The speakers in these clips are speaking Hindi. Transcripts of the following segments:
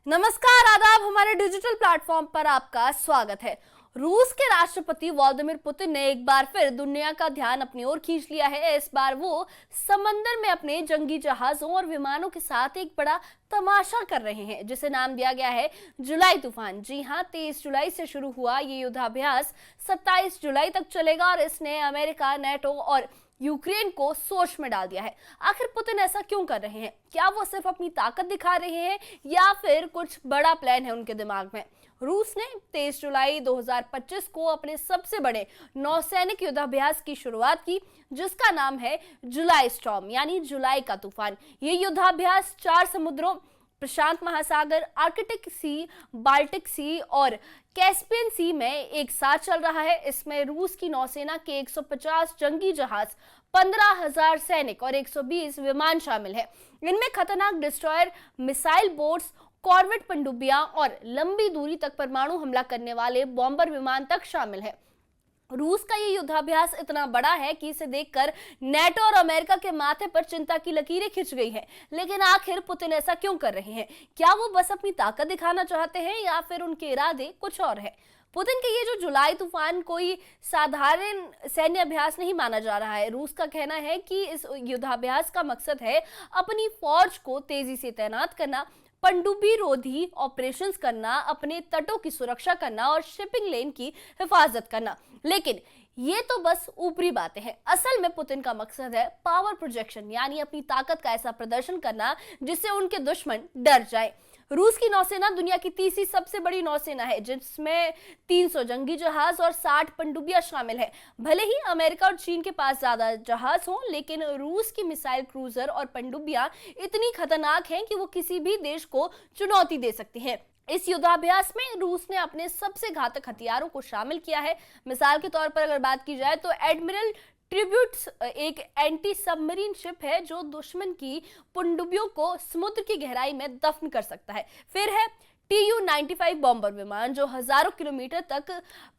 नमस्कार, आदाब। हमारे डिजिटल प्लेटफॉर्म पर आपका स्वागत है। रूस के राष्ट्रपति व्लादिमीर पुतिन ने एक बार फिर दुनिया का ध्यान अपनी ओर खींच लिया है। इस बार वो समंदर में अपने जंगी जहाजों और विमानों के साथ एक बड़ा तमाशा कर रहे हैं, जिसे नाम दिया गया है जुलाई तूफान। जी हां, 23 जुलाई से शुरू हुआ ये युद्धाभ्यास 27 जुलाई तक चलेगा और इसने अमेरिका, नेटो और यूक्रेन को सोच में डाल दिया है। आखिर पुतिन ऐसा क्यों कर रहे हैं? क्या वो सिर्फ अपनी ताकत दिखा रहे हैं या फिर कुछ बड़ा प्लान है उनके दिमाग में? रूस ने 23 जुलाई 2025 को अपने सबसे बड़े नौसैनिक युद्धाभ्यास की शुरुआत की, जिसका नाम है जुलाई स्टॉर्म, यानी जुलाई का तूफान। ये युद्धाभ्यास 4 समुद्रों, प्रशांत महासागर, आर्कटिक सी, बाल्टिक सी और कैस्पियन सी में एक साथ चल रहा है। इसमें रूस की नौसेना के 150 जंगी जहाज, 15,000 सैनिक और 120 विमान शामिल है। इनमें खतरनाक डिस्ट्रॉयर, मिसाइल बोट्स, कॉर्वेट पनडुब्बियां और लंबी दूरी तक परमाणु हमला करने वाले बॉम्बर विमान तक शामिल है। रूस का ये युद्धाभ्यास इतना बड़ा है कि इसे देखकर नेटो और अमेरिका के माथे पर चिंता की लकीरें खिंच गई हैं। लेकिन आखिर पुतिन ऐसा क्यों कर रहे हैं? क्या वो बस अपनी ताकत दिखाना चाहते हैं या फिर उनके इरादे कुछ और है? पुतिन के ये जो जुलाई तूफान कोई साधारण सैन्य अभ्यास नहीं माना जा रहा है। रूस का कहना है कि इस युद्धाभ्यास का मकसद है अपनी फौज को तेजी से तैनात करना, पनडुब्बी रोधी ऑपरेशंस करना, अपने तटों की सुरक्षा करना और शिपिंग लेन की हिफाजत करना। लेकिन ये तो बस ऊपरी बातें हैं। असल में पुतिन का मकसद है पावर प्रोजेक्शन, यानी अपनी ताकत का ऐसा प्रदर्शन करना जिससे उनके दुश्मन डर जाए। रूस की नौसेना दुनिया की तीसरी सबसे बड़ी नौसेना है, जिसमें 300 जंगी जहाज और 60 पनडुब्बियां शामिल है। भले ही अमेरिका और चीन के पास ज्यादा जहाज हों, लेकिन रूस की मिसाइल क्रूजर और पनडुब्बियां इतनी खतरनाक हैं कि वो किसी भी देश को चुनौती दे सकती हैं। इस युद्धाभ्यास में रूस ने अपने सबसे घातक हथियारों को शामिल किया है। मिसाल के तौर पर अगर बात की जाए तो एडमिरल ट्रिब्यूट्स एक एंटी सबमरीन शिप है जो दुश्मन की पनडुब्बियों को समुद्र की गहराई में दफन कर सकता है। फिर है Tu-95 बॉम्बर विमान जो हजारों किलोमीटर तक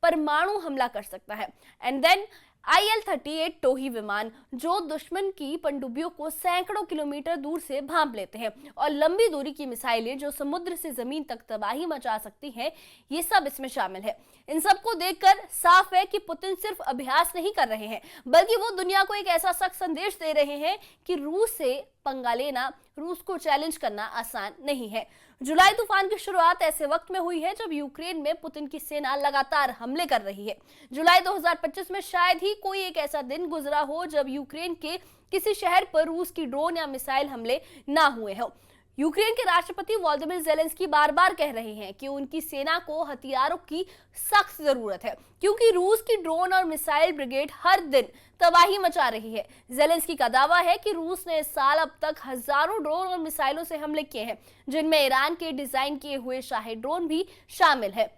परमाणु हमला कर सकता है। एंड देन IL-38 टोही विमान जो दुश्मन की पनडुब्बियों को सैकड़ों किलोमीटर दूर से भांप लेते हैं, और लंबी दूरी की मिसाइलें जो समुद्र से जमीन तक तबाही मचा सकती हैं, ये सब इसमें शामिल है। इन सबको देखकर साफ है कि पुतिन सिर्फ अभ्यास नहीं कर रहे हैं, बल्कि वो दुनिया को एक ऐसा सख्त संदेश दे रहे हैं कि रूस से पंगा लेना, रूस को चैलेंज करना आसान नहीं है। जुलाई तूफान की शुरुआत ऐसे वक्त में हुई है जब यूक्रेन में पुतिन की सेना लगातार हमले कर रही है। जुलाई 2025 में शायद ही कोई एक ऐसा दिन गुजरा हो जब यूक्रेन के किसी शहर पर रूस की ड्रोन या मिसाइल हमले ना हुए हो। यूक्रेन के राष्ट्रपति व्लादिमीर ज़ेलेंस्की बार बार कह रहे हैं कि उनकी सेना को हथियारों की सख्त जरूरत है, क्योंकि रूस की ड्रोन और मिसाइल ब्रिगेड हर दिन तबाही मचा रही है। ज़ेलेंस्की का दावा है कि रूस ने इस साल अब तक हजारों ड्रोन और मिसाइलों से हमले किए हैं, जिनमें ईरान के डिजाइन किए हुए शाही ड्रोन भी शामिल है,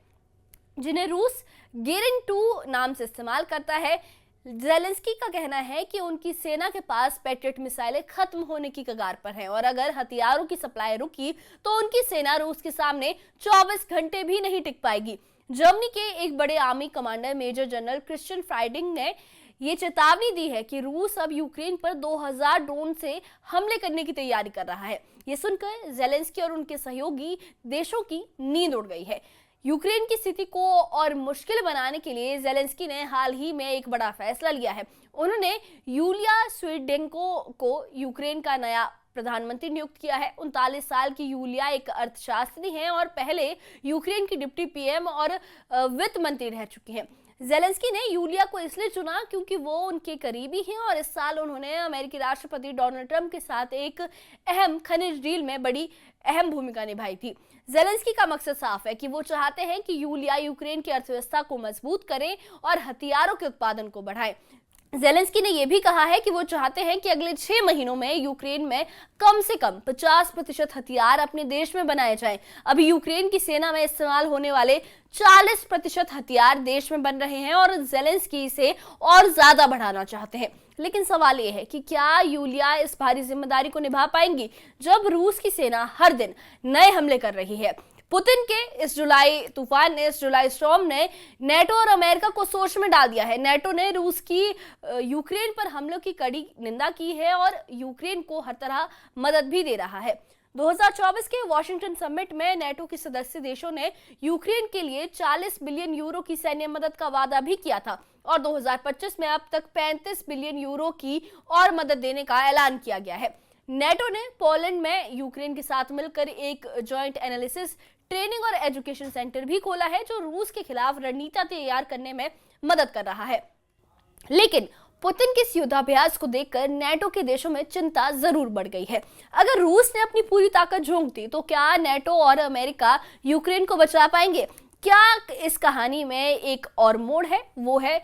जिन्हें रूस गेरिंग 2 नाम से इस्तेमाल करता है। ज़ेलेंस्की का कहना है कि उनकी सेना के पास पैट्रियट मिसाइलें खत्म होने की कगार पर हैं, और अगर हथियारों की सप्लाई रुकी तो उनकी सेना रूस के सामने 24 घंटे भी नहीं टिक पाएगी। जर्मनी के एक बड़े army commander major general Christian Freuding ने ये चेतावनी दी है कि रूस अब यूक्रेन पर 2000 ड्रोन से हमले करने की तैयारी कर रहा है। ये सुनकर ज़ेलेंस्की और उनके सहयोगी देशों की नींद उड़ गई है। यूक्रेन की स्थिति को और मुश्किल बनाने के लिए ज़ेलेंस्की ने हाल ही में एक बड़ा फैसला लिया है। उन्होंने यूलिया स्वीडेंको को यूक्रेन का नया प्रधानमंत्री नियुक्त किया है। 39 साल की यूलिया एक अर्थशास्त्री हैं और पहले यूक्रेन की डिप्टी PM और वित्त मंत्री रह चुकी हैं। ज़ेलेंस्की ने यूलिया को इसलिए चुना क्योंकि वो उनके करीबी हैं और इस साल उन्होंने अमेरिकी राष्ट्रपति डोनाल्ड ट्रंप के साथ एक अहम खनिज डील में बड़ी अहम भूमिका निभाई थी। ज़ेलेंस्की का मकसद साफ है कि वो चाहते हैं कि यूलिया यूक्रेन की अर्थव्यवस्था को मजबूत करें और हथियारों के उत्पादन को बढ़ाएं। ज़ेलेंस्की ने यह भी कहा है कि वो चाहते हैं कि अगले 6 महीनों में यूक्रेन में कम से कम 50% हथियार अपने देश में बनाए जाएं। अभी यूक्रेन की सेना में इस्तेमाल होने वाले 40% हथियार देश में बन रहे हैं और ज़ेलेंस्की इसे और ज्यादा बढ़ाना चाहते हैं। लेकिन सवाल ये है कि क्या यूलिया इस भारी जिम्मेदारी को निभा पाएंगी जब रूस की सेना हर दिन नए हमले कर रही है। पुतिन के इस जुलाई तूफान ने, इस जुलाई स्टॉर्म ने नेटो और अमेरिका को सोच में डाल दिया है। नेटो ने रूस की यूक्रेन पर हमलों की कड़ी निंदा की है और यूक्रेन को हर तरह मदद भी दे रहा है। 2024 के वॉशिंगटन समिट में नेटो के सदस्य देशों ने यूक्रेन के लिए 40 बिलियन यूरो की सैन्य मदद का वादा भी किया था और 2025 में अब तक 35 बिलियन यूरो की और मदद देने का ऐलान किया गया है। नेटो ने पोलैंड में यूक्रेन के साथ मिलकर एक जॉइंट एनालिसिस, ट्रेनिंग और एजुकेशन सेंटर भी खोला है जो रूस के खिलाफ रणनीति तैयार करने में मदद कर रहा है। लेकिन पुतिन के इस युद्धाभ्यास को देखकर नेटो के देशों में चिंता जरूर बढ़ गई है। अगर रूस ने अपनी पूरी ताकत झोंक दी तो क्या नेटो और अमेरिका यूक्रेन को बचा पाएंगे? क्या इस कहानी में एक और मोड़ है? वो है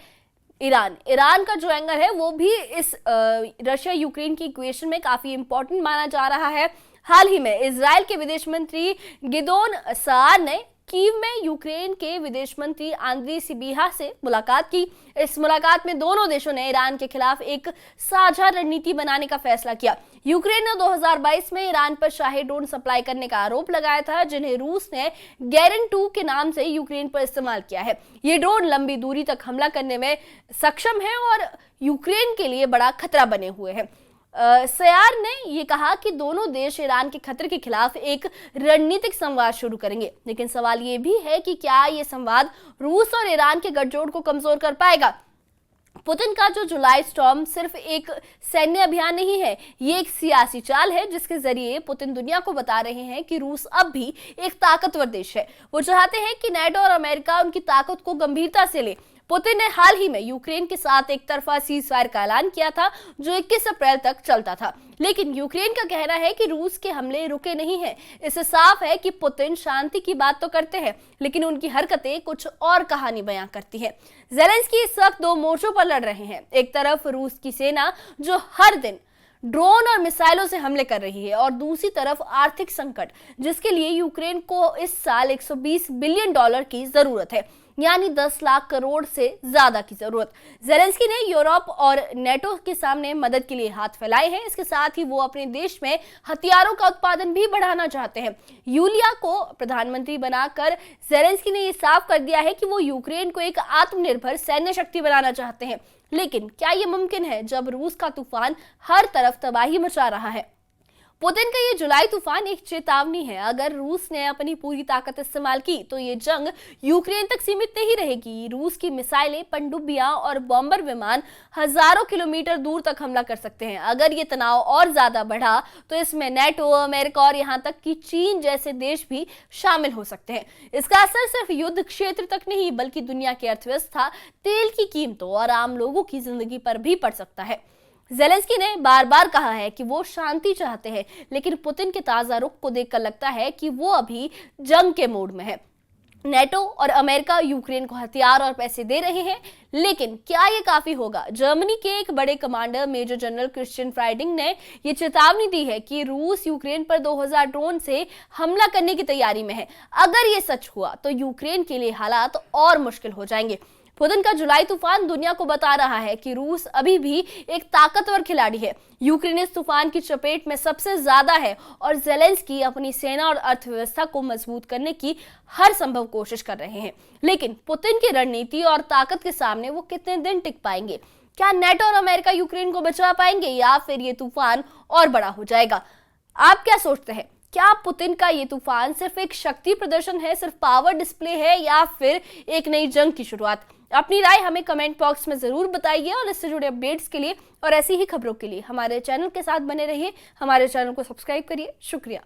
ईरान का जो एंगल है वो भी इस रशिया यूक्रेन की इक्वेशन में काफी इंपॉर्टेंट माना जा रहा है। हाल ही में इजराइल के विदेश मंत्री गिदोन सआर ने कीव में यूक्रेन के विदेश मंत्री आंद्री सिबिहा से मुलाकात की। इस मुलाकात में दोनों देशों ने ईरान के खिलाफ एक साझा रणनीति बनाने का फैसला किया। यूक्रेन ने 2022 में ईरान पर शाही ड्रोन सप्लाई करने का आरोप लगाया था, जिन्हें रूस ने गैरन 2 के नाम से यूक्रेन पर इस्तेमाल किया है। ये ड्रोन लंबी दूरी तक हमला करने में सक्षम है और यूक्रेन के लिए बड़ा खतरा बने हुए हैं। सयार ने ये कहा कि दोनों देश ईरान के खतरे के खिलाफ एक रणनीतिक संवाद शुरू करेंगे, लेकिन सवाल ये भी है कि क्या ये संवाद रूस और ईरान के गठजोड़ को कमजोर कर पाएगा। पुतिन का जो जुलाई स्टॉर्म सिर्फ एक सैन्य अभियान नहीं है, ये एक सियासी चाल है जिसके जरिए पुतिन दुनिया को बता रहे हैं कि रूस अब भी एक ताकतवर देश है। वो चाहते हैं कि नेटो और अमेरिका उनकी ताकत को गंभीरता से ले। पुतिन ने हाल ही में यूक्रेन के साथ एक तरफा सीजफायर का ऐलान किया था जो 21 अप्रैल तक चलता था, लेकिन यूक्रेन का कहना है कि रूस के हमले रुके नहीं हैं। इससे साफ है कि पुतिन शांति की बात तो करते हैं, लेकिन उनकी हरकतें कुछ और कहानी बयां करती हैं। ज़ेलेंस्की इस वक्त 2 मोर्चों पर लड़ रहे हैं। एक तरफ रूस की सेना जो हर दिन ड्रोन और मिसाइलों से हमले कर रही है और दूसरी तरफ आर्थिक संकट जिसके लिए यूक्रेन को इस साल 120 बिलियन डॉलर की जरूरत है, यानी 10 लाख करोड़ से ज्यादा की जरूरत। ज़ेलेंस्की ने यूरोप और नेटो के सामने मदद के लिए हाथ फैलाए हैं। इसके साथ ही वो अपने देश में हथियारों का उत्पादन भी बढ़ाना चाहते हैं। यूलिया को प्रधानमंत्री बनाकर ज़ेलेंस्की ने ये साफ कर दिया है कि वो यूक्रेन को एक आत्मनिर्भर सैन्य शक्ति बनाना चाहते हैं। लेकिन क्या ये मुमकिन है जब रूस का तूफान हर तरफ तबाही मचा रहा है? पुतिन का ये जुलाई तूफान एक चेतावनी है। अगर रूस ने अपनी पूरी ताकत इस्तेमाल की तो ये जंग यूक्रेन तक सीमित नहीं रहेगी। रूस की मिसाइलें, पनडुब्बियां और बॉम्बर विमान हजारों किलोमीटर दूर तक हमला कर सकते हैं। अगर ये तनाव और ज्यादा बढ़ा तो इसमें नेटो, अमेरिका और यहाँ तक कि चीन जैसे देश भी शामिल हो सकते हैं। इसका असर सिर्फ युद्ध क्षेत्र तक नहीं बल्कि दुनिया की अर्थव्यवस्था, तेल की कीमतों और आम लोगों की जिंदगी पर भी पड़ सकता है। ज़ेलेंस्की ने बार बार कहा है कि वो शांति चाहते हैं, लेकिन पुतिन के ताजा रुख को देखकर लगता है कि वो अभी जंग के मूड में है। नेटो और अमेरिका यूक्रेन को हथियार और पैसे दे रहे हैं, लेकिन क्या ये काफी होगा? जर्मनी के एक बड़े commander major general Christian Freuding ने ये चेतावनी दी है कि रूस यूक्रेन पर 2000 ड्रोन से हमला करने की तैयारी में है। अगर ये सच हुआ तो यूक्रेन के लिए हालात और मुश्किल हो जाएंगे। पुतिन का जुलाई तूफान दुनिया को बता रहा है कि रूस अभी भी एक ताकतवर खिलाड़ी है। यूक्रेन इस तूफान की चपेट में सबसे ज्यादा है और ज़ेलेंस्की अपनी सेना और अर्थव्यवस्था को मजबूत करने की हर संभव कोशिश कर रहे हैं। लेकिन पुतिन की रणनीति और ताकत के सामने वो कितने दिन टिक पाएंगे? क्या नेटो और अमेरिका यूक्रेन को बचा पाएंगे या फिर ये तूफान और बड़ा हो जाएगा? आप क्या सोचते हैं? क्या पुतिन का ये तूफान सिर्फ एक शक्ति प्रदर्शन है, सिर्फ पावर डिस्प्ले है, या फिर एक नई जंग की शुरुआत? अपनी राय हमें कमेंट बॉक्स में जरूर बताइए और इससे जुड़े अपडेट्स के लिए और ऐसी ही खबरों के लिए हमारे चैनल के साथ बने रहिए। हमारे चैनल को सब्सक्राइब करिए। शुक्रिया।